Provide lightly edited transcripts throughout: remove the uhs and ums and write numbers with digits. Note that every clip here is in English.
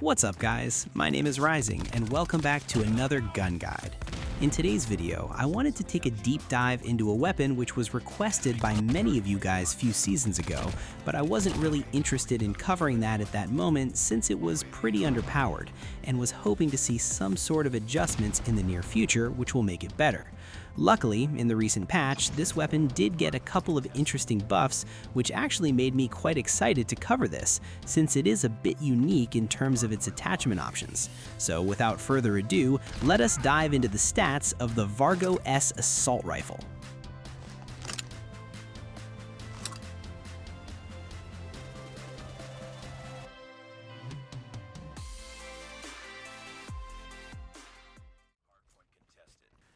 What's up guys, my name is Rising and welcome back to another gun guide. In today's video, I wanted to take a deep dive into a weapon which was requested by many of you guys a few seasons ago, but I wasn't really interested in covering that at that moment since it was pretty underpowered, and was hoping to see some sort of adjustments in the near future which will make it better. Luckily, in the recent patch, this weapon did get a couple of interesting buffs, which actually made me quite excited to cover this, since it is a bit unique in terms of its attachment options. So without further ado, let us dive into the stats of the Vargo-S assault rifle.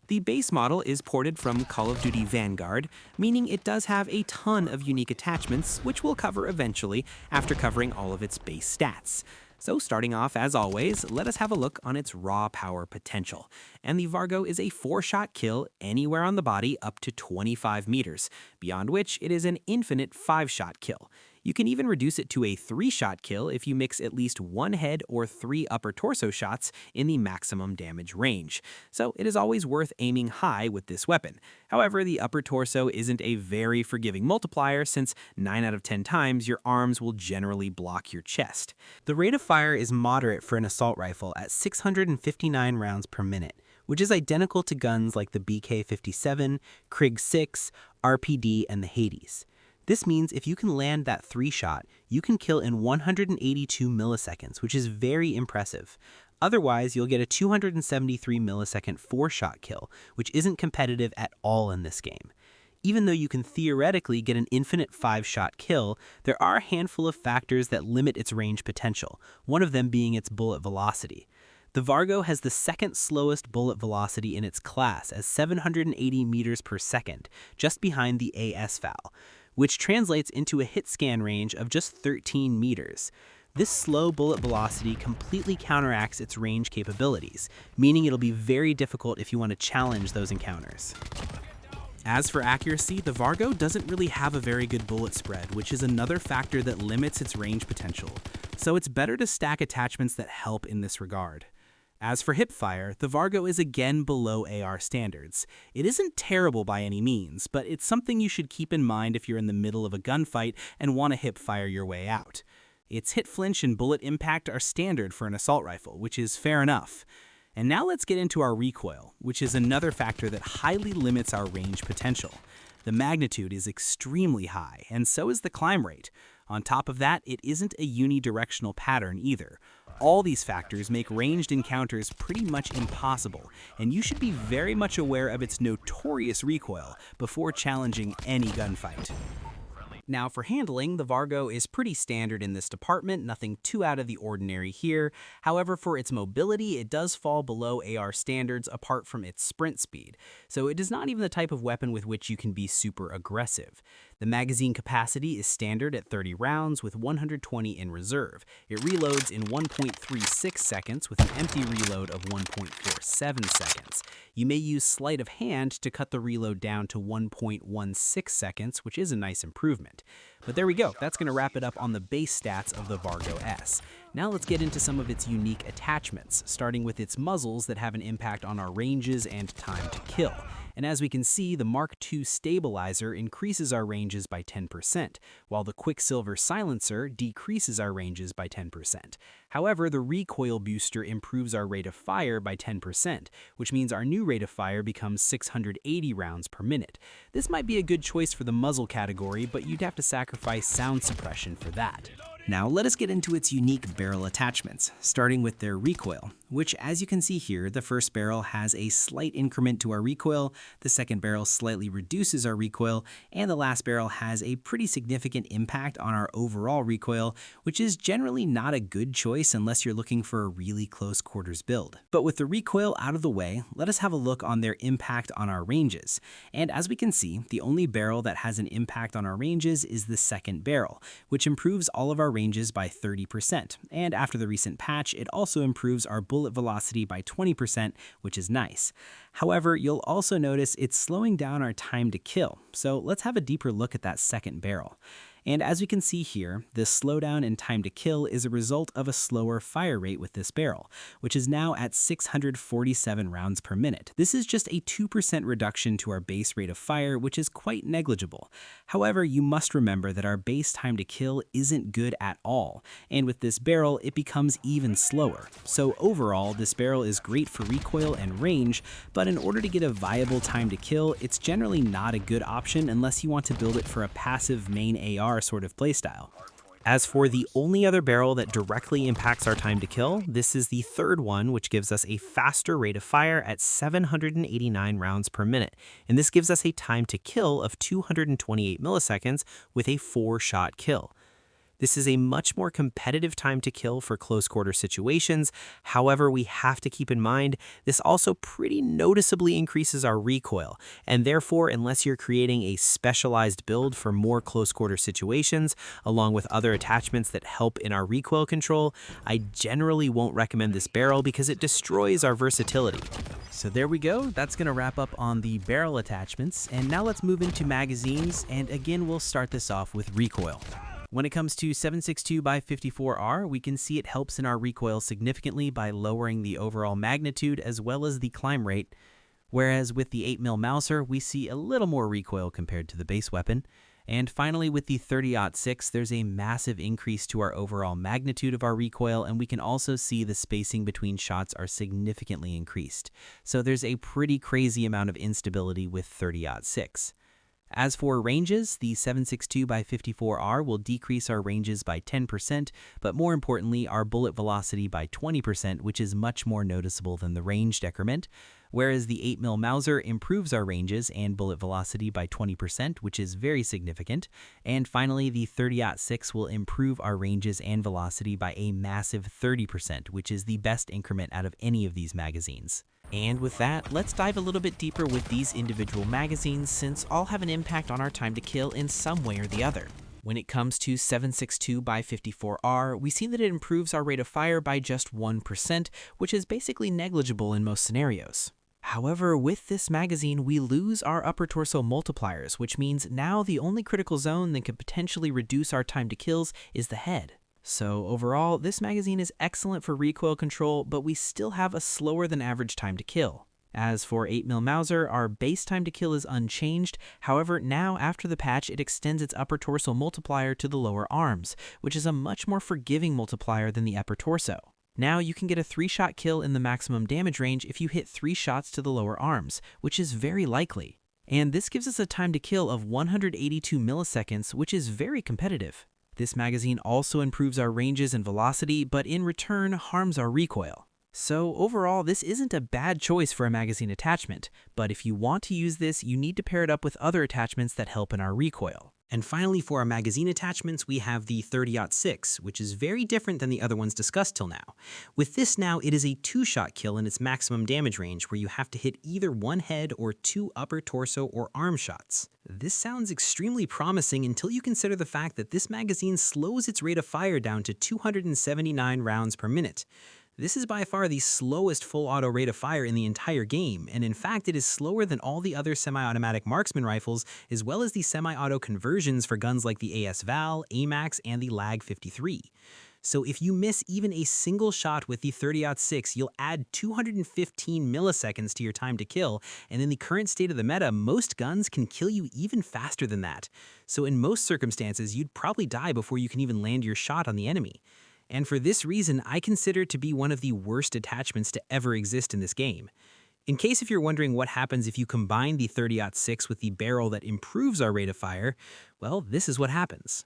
The base model is ported from Call of Duty Vanguard, meaning it does have a ton of unique attachments, which we'll cover eventually after covering all of its base stats. So starting off, as always, let us have a look on its raw power potential. And the Vargo is a 4-shot kill anywhere on the body up to 25 meters, beyond which it is an infinite 5-shot kill. You can even reduce it to a 3-shot kill if you mix at least 1 head or 3 upper torso shots in the maximum damage range. So it is always worth aiming high with this weapon. However, the upper torso isn't a very forgiving multiplier since 9 out of 10 times your arms will generally block your chest. The rate of fire is moderate for an assault rifle at 659 rounds per minute, which is identical to guns like the BK-57, Krig-6, RPD, and the Hades. This means if you can land that 3-shot, you can kill in 182 milliseconds, which is very impressive. Otherwise, you'll get a 273 millisecond 4-shot kill, which isn't competitive at all in this game. Even though you can theoretically get an infinite 5-shot kill, there are a handful of factors that limit its range potential, one of them being its bullet velocity. The Vargo has the second slowest bullet velocity in its class at 780 meters per second, just behind the AS-FAL, which translates into a hit scan range of just 13 meters. This slow bullet velocity completely counteracts its range capabilities, meaning it'll be very difficult if you want to challenge those encounters. As for accuracy, the Vargo doesn't really have a very good bullet spread, which is another factor that limits its range potential, so it's better to stack attachments that help in this regard. As for hipfire, the Vargo is again below AR standards. It isn't terrible by any means, but it's something you should keep in mind if you're in the middle of a gunfight and want to hipfire your way out. Its hit flinch and bullet impact are standard for an assault rifle, which is fair enough. And now let's get into our recoil, which is another factor that highly limits our range potential. The magnitude is extremely high, and so is the climb rate. On top of that, it isn't a unidirectional pattern either. All these factors make ranged encounters pretty much impossible, and you should be very much aware of its notorious recoil before challenging any gunfight. Now for handling, the Vargo is pretty standard in this department, nothing too out of the ordinary here. However, for its mobility, it does fall below AR standards apart from its sprint speed, so it is not even the type of weapon with which you can be super aggressive. The magazine capacity is standard at 30 rounds with 120 in reserve. It reloads in 1.36 seconds with an empty reload of 1.47 seconds. You may use sleight of hand to cut the reload down to 1.16 seconds, which is a nice improvement. But there we go, that's going to wrap it up on the base stats of the Vargo-S. Now let's get into some of its unique attachments, starting with its muzzles that have an impact on our ranges and time to kill. And as we can see, the Mark II stabilizer increases our ranges by 10%, while the Quicksilver silencer decreases our ranges by 10%. However, the recoil booster improves our rate of fire by 10%, which means our new rate of fire becomes 680 rounds per minute. This might be a good choice for the muzzle category, but you'd have to sacrifice sound suppression for that. Now let us get into its unique barrel attachments, starting with their recoil, which as you can see here, the first barrel has a slight increment to our recoil, the second barrel slightly reduces our recoil, and the last barrel has a pretty significant impact on our overall recoil, which is generally not a good choice unless you're looking for a really close quarters build. But with the recoil out of the way, let us have a look on their impact on our ranges. And as we can see, the only barrel that has an impact on our ranges is the second barrel, which improves all of our ranges by 30%, and after the recent patch, it also improves our bullet velocity by 20%, which is nice. However, you'll also notice it's slowing down our time to kill, so let's have a deeper look at that second barrel. And as we can see here, this slowdown in time to kill is a result of a slower fire rate with this barrel, which is now at 647 rounds per minute. This is just a 2% reduction to our base rate of fire, which is quite negligible. However, you must remember that our base time to kill isn't good at all, and with this barrel, it becomes even slower. So overall, this barrel is great for recoil and range, but in order to get a viable time to kill, it's generally not a good option unless you want to build it for a passive main AR sort of playstyle. As for the only other barrel that directly impacts our time to kill, this is the third one, which gives us a faster rate of fire at 789 rounds per minute, and this gives us a time to kill of 228 milliseconds with a 4-shot kill. This is a much more competitive time to kill for close quarter situations. However, we have to keep in mind this also pretty noticeably increases our recoil, and therefore, unless you're creating a specialized build for more close quarter situations, along with other attachments that help in our recoil control, I generally won't recommend this barrel because it destroys our versatility. So there we go, that's going to wrap up on the barrel attachments, and now let's move into magazines, and again we'll start this off with recoil. When it comes to 7.62x54R, we can see it helps in our recoil significantly by lowering the overall magnitude as well as the climb rate, whereas with the 8mm Mauser, we see a little more recoil compared to the base weapon. And finally, with the 30-06, there's a massive increase to our overall magnitude of our recoil, and we can also see the spacing between shots are significantly increased. So there's a pretty crazy amount of instability with 30-06. As for ranges, the 7.62x54R will decrease our ranges by 10%, but more importantly, our bullet velocity by 20%, which is much more noticeable than the range decrement, whereas the 8mm Mauser improves our ranges and bullet velocity by 20%, which is very significant. And finally, the 30-06 will improve our ranges and velocity by a massive 30%, which is the best increment out of any of these magazines. And with that, let's dive a little bit deeper with these individual magazines since all have an impact on our time to kill in some way or the other. When it comes to 7.62x54R, we see that it improves our rate of fire by just 1%, which is basically negligible in most scenarios. However, with this magazine, we lose our upper torso multipliers, which means now the only critical zone that could potentially reduce our time to kills is the head. So overall, this magazine is excellent for recoil control, but we still have a slower than average time to kill. As for 8mm Mauser, our base time to kill is unchanged. However, now after the patch, it extends its upper torso multiplier to the lower arms, which is a much more forgiving multiplier than the upper torso. Now you can get a 3-shot kill in the maximum damage range if you hit 3 shots to the lower arms, which is very likely. And this gives us a time to kill of 182 milliseconds, which is very competitive. This magazine also improves our ranges and velocity, but in return harms our recoil. So overall, this isn't a bad choice for a magazine attachment, but if you want to use this, you need to pair it up with other attachments that help in our recoil. And finally, for our magazine attachments, we have the 30-06, which is very different than the other ones discussed till now. With this now, it is a 2-shot kill in its maximum damage range where you have to hit either one head or 2 upper torso or arm shots. This sounds extremely promising until you consider the fact that this magazine slows its rate of fire down to 279 rounds per minute. This is by far the slowest full auto rate of fire in the entire game, and in fact it is slower than all the other semi-automatic marksman rifles, as well as the semi-auto conversions for guns like the AS-VAL, AMAX, and the LAG-53. So if you miss even a single shot with the 30-06, you'll add 215 milliseconds to your time to kill, and in the current state of the meta, most guns can kill you even faster than that. So in most circumstances, you'd probably die before you can even land your shot on the enemy. And for this reason, I consider it to be one of the worst attachments to ever exist in this game. In case if you're wondering what happens if you combine the 30-06 with the barrel that improves our rate of fire, well, this is what happens.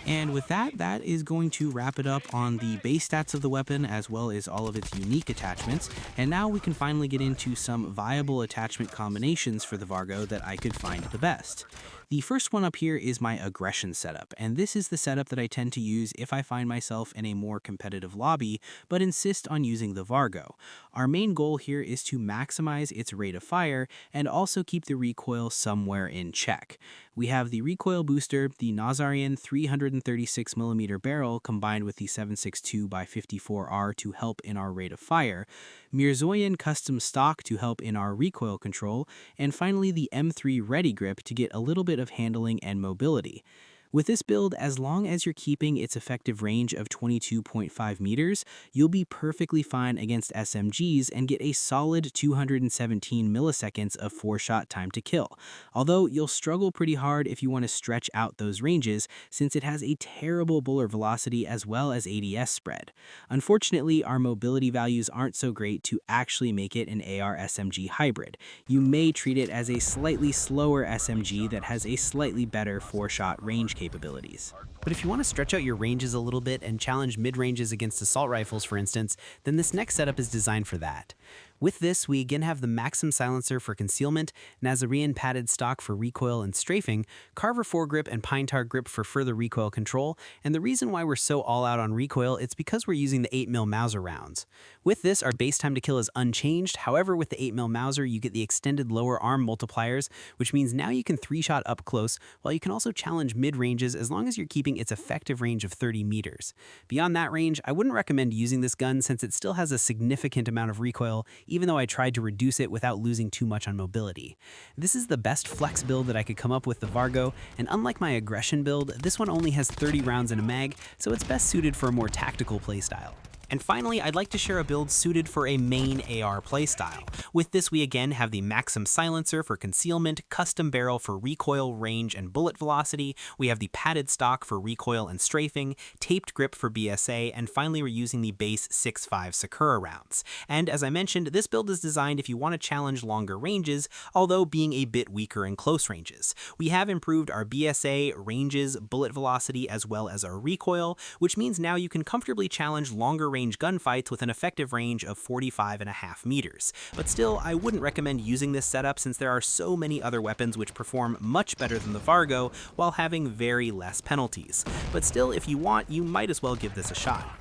And with that, that is going to wrap it up on the base stats of the weapon as well as all of its unique attachments. And now we can finally get into some viable attachment combinations for the Vargo that I could find the best. The first one up here is my aggression setup, and this is the setup that I tend to use if I find myself in a more competitive lobby, but insist on using the Vargo. Our main goal here is to maximize its rate of fire and also keep the recoil somewhere in check. We have the recoil booster, the Nazarian 336mm barrel combined with the 7.62x54R to help in our rate of fire, Mirzoyan custom stock to help in our recoil control, and finally the M3 Ready Grip to get a little bit of handling and mobility. With this build, as long as you're keeping its effective range of 22.5 meters, you'll be perfectly fine against SMGs and get a solid 217 milliseconds of 4-shot time to kill. Although you'll struggle pretty hard if you want to stretch out those ranges, since it has a terrible bullet velocity as well as ADS spread. Unfortunately, our mobility values aren't so great to actually make it an AR SMG hybrid. You may treat it as a slightly slower SMG that has a slightly better 4-shot range capabilities. But if you want to stretch out your ranges a little bit and challenge mid-ranges against assault rifles, for instance, then this next setup is designed for that. With this, we again have the Maxim silencer for concealment, Nazarian padded stock for recoil and strafing, Carver foregrip and Pine Tar grip for further recoil control, and the reason why we're so all out on recoil, it's because we're using the 8mm Mauser rounds. With this, our base time to kill is unchanged. However, with the 8mm Mauser, you get the extended lower arm multipliers, which means now you can 3-shot up close, while you can also challenge mid-ranges as long as you're keeping its effective range of 30 meters. Beyond that range, I wouldn't recommend using this gun since it still has a significant amount of recoil, even though I tried to reduce it without losing too much on mobility. This is the best flex build that I could come up with the Vargo, and unlike my aggression build, this one only has 30 rounds in a mag, so it's best suited for a more tactical playstyle. And finally, I'd like to share a build suited for a main AR playstyle. With this, we again have the Maxim silencer for concealment, custom barrel for recoil, range, and bullet velocity. We have the padded stock for recoil and strafing, taped grip for BSA, and finally we're using the base 6.5 Sakura rounds. And as I mentioned, this build is designed if you want to challenge longer ranges, although being a bit weaker in close ranges. We have improved our BSA, ranges, bullet velocity, as well as our recoil, which means now you can comfortably challenge longer range gunfights with an effective range of 45.5 meters. But still, I wouldn't recommend using this setup since there are so many other weapons which perform much better than the Vargo while having very less penalties. But still, if you want, you might as well give this a shot.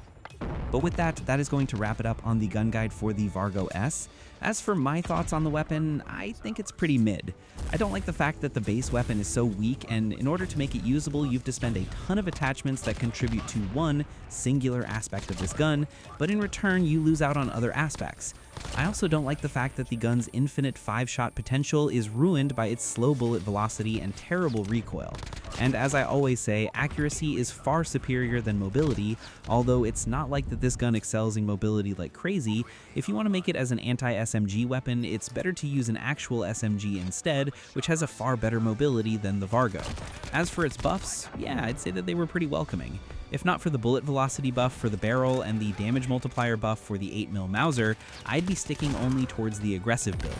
But with that, that is going to wrap it up on the gun guide for the Vargo-S. As for my thoughts on the weapon, I think it's pretty mid. I don't like the fact that the base weapon is so weak, and in order to make it usable, you have to spend a ton of attachments that contribute to one singular aspect of this gun, but in return, you lose out on other aspects. I also don't like the fact that the gun's infinite 5-shot potential is ruined by its slow bullet velocity and terrible recoil. And as I always say, accuracy is far superior than mobility, although it's not like that this gun excels in mobility like crazy. If you want to make it as an anti-SMG weapon, it's better to use an actual SMG instead, which has a far better mobility than the Vargo. As for its buffs, yeah, I'd say that they were pretty welcoming. If not for the bullet velocity buff for the barrel and the damage multiplier buff for the 8mm Mauser, I'd be sticking only towards the aggressive build.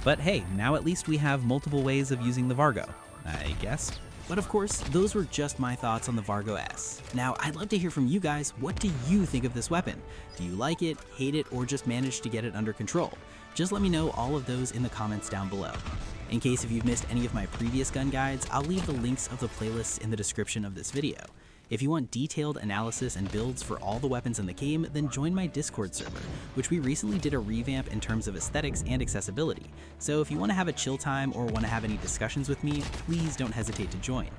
But hey, now at least we have multiple ways of using the Vargo, I guess. But of course, those were just my thoughts on the Vargo-S. Now, I'd love to hear from you guys. What do you think of this weapon? Do you like it, hate it, or just manage to get it under control? Just let me know all of those in the comments down below. In case if you've missed any of my previous gun guides, I'll leave the links of the playlists in the description of this video. If you want detailed analysis and builds for all the weapons in the game, then join my Discord server, which we recently did a revamp in terms of aesthetics and accessibility. So if you want to have a chill time or want to have any discussions with me, please don't hesitate to join.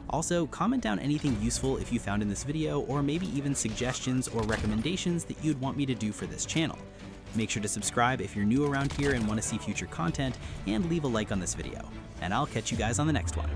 Also, comment down anything useful if you found in this video, or maybe even suggestions or recommendations that you'd want me to do for this channel. Make sure to subscribe if you're new around here and want to see future content, and leave a like on this video. And I'll catch you guys on the next one.